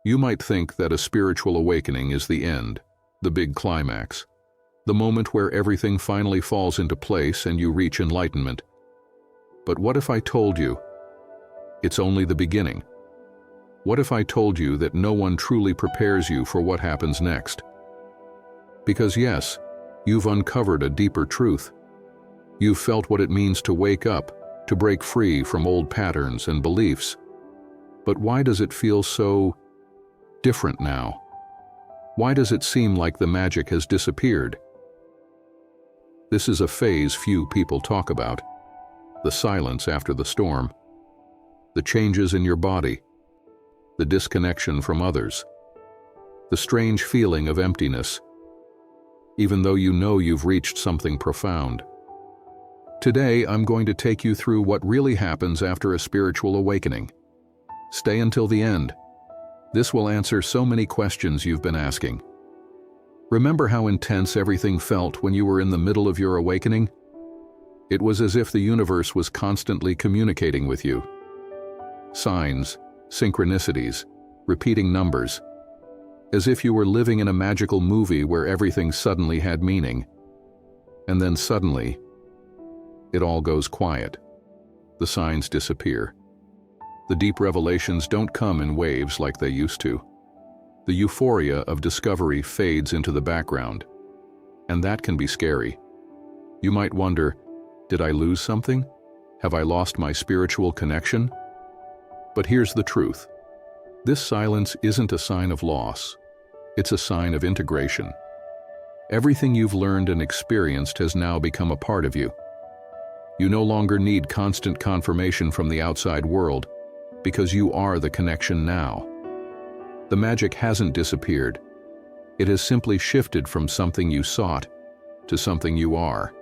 You might think that a spiritual awakening is the end, the big climax, the moment where everything finally falls into place and you reach enlightenment. But what if I told you it's only the beginning? What if I told you that no one truly prepares you for what happens next? Because yes, you've uncovered a deeper truth. You've felt what it means to wake up, to break free from old patterns and beliefs. But why does it feel so different now? Why does it seem like the magic has disappeared? This is a phase few people talk about. The silence after the storm. The changes in your body. The disconnection from others. The strange feeling of emptiness, even though you know you've reached something profound. Today, I'm going to take you through what really happens after a spiritual awakening. Stay until the end. This will answer so many questions you've been asking. Remember how intense everything felt when you were in the middle of your awakening? It was as if the universe was constantly communicating with you. Signs, synchronicities, repeating numbers. As if you were living in a magical movie where everything suddenly had meaning. And then suddenly, it all goes quiet. The signs disappear. The deep revelations don't come in waves like they used to. The euphoria of discovery fades into the background, and that can be scary. You might wonder, did I lose something? Have I lost my spiritual connection? But here's the truth. This silence isn't a sign of loss. It's a sign of integration. Everything you've learned and experienced has now become a part of you. You no longer need constant confirmation from the outside world, because you are the connection now. The magic hasn't disappeared. It has simply shifted from something you sought to something you are.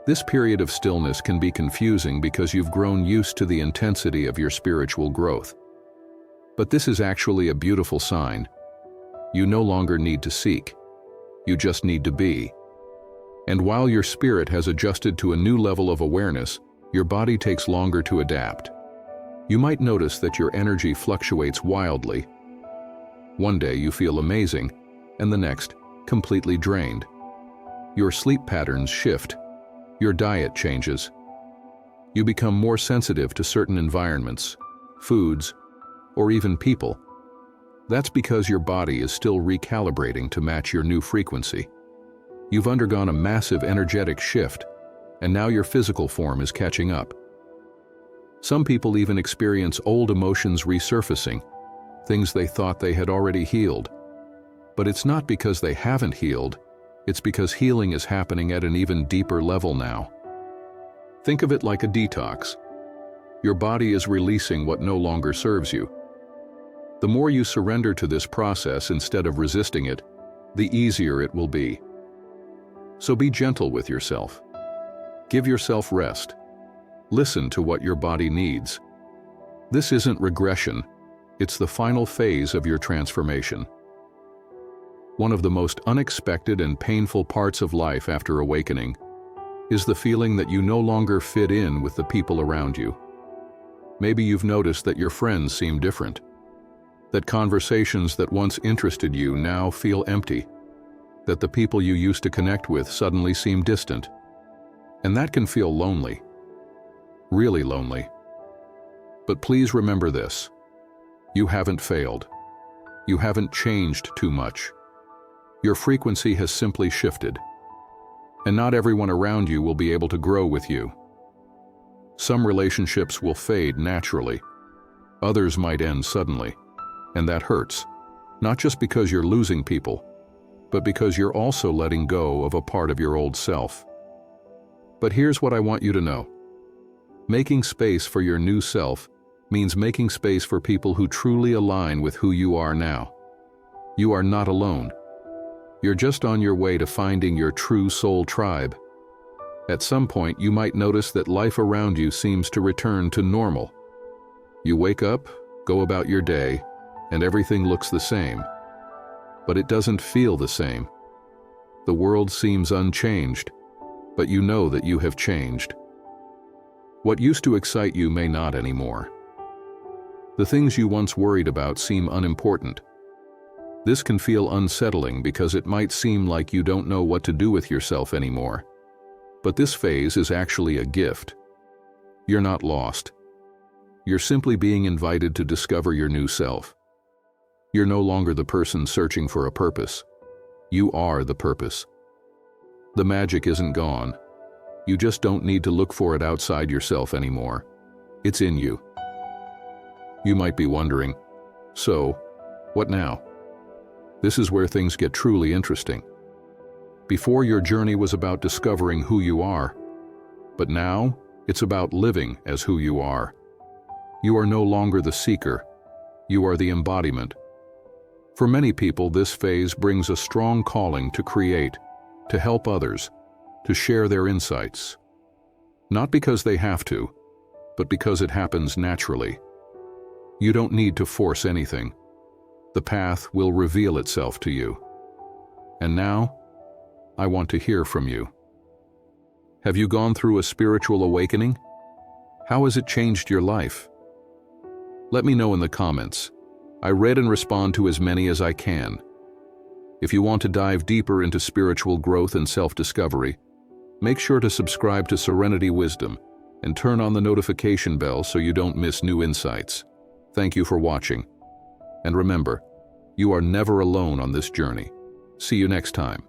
This period of stillness can be confusing because you've grown used to the intensity of your spiritual growth. But this is actually a beautiful sign. You no longer need to seek. You just need to be. And while your spirit has adjusted to a new level of awareness, your body takes longer to adapt. You might notice that your energy fluctuates wildly. One day you feel amazing, and the next, completely drained. Your sleep patterns shift. Your diet changes. You become more sensitive to certain environments, foods, or even people. That's because your body is still recalibrating to match your new frequency. You've undergone a massive energetic shift, and now your physical form is catching up. Some people even experience old emotions resurfacing, things they thought they had already healed. But it's not because they haven't healed, it's because healing is happening at an even deeper level now. Think of it like a detox. Your body is releasing what no longer serves you. The more you surrender to this process instead of resisting it, the easier it will be. So be gentle with yourself. Give yourself rest. Listen to what your body needs. This isn't regression, it's the final phase of your transformation. One of the most unexpected and painful parts of life after awakening is the feeling that you no longer fit in with the people around you. Maybe you've noticed that your friends seem different, that conversations that once interested you now feel empty, that the people you used to connect with suddenly seem distant. And that can feel lonely, really lonely. But please remember this. You haven't failed. You haven't changed too much. Your frequency has simply shifted. And not everyone around you will be able to grow with you. Some relationships will fade naturally. Others might end suddenly. And that hurts, not just because you're losing people, but because you're also letting go of a part of your old self. But here's what I want you to know. Making space for your new self means making space for people who truly align with who you are now. You are not alone. You're just on your way to finding your true soul tribe. At some point, you might notice that life around you seems to return to normal. You wake up, go about your day, and everything looks the same. But it doesn't feel the same. The world seems unchanged, but you know that you have changed. What used to excite you may not anymore. The things you once worried about seem unimportant. This can feel unsettling because it might seem like you don't know what to do with yourself anymore. But this phase is actually a gift. You're not lost. You're simply being invited to discover your new self. You're no longer the person searching for a purpose. You are the purpose. The magic isn't gone. You just don't need to look for it outside yourself anymore. It's in you. You might be wondering, so, what now? This is where things get truly interesting. Before, your journey was about discovering who you are, but now it's about living as who you are. You are no longer the seeker. You are the embodiment. For many people, this phase brings a strong calling to create, to help others, to share their insights. Not because they have to, but because it happens naturally. You don't need to force anything. The path will reveal itself to you. And now, I want to hear from you. Have you gone through a spiritual awakening? How has it changed your life? Let me know in the comments. I read and respond to as many as I can. If you want to dive deeper into spiritual growth and self-discovery, make sure to subscribe to Serenity Wisdom and turn on the notification bell so you don't miss new insights. Thank you for watching. And remember, you are never alone on this journey. See you next time.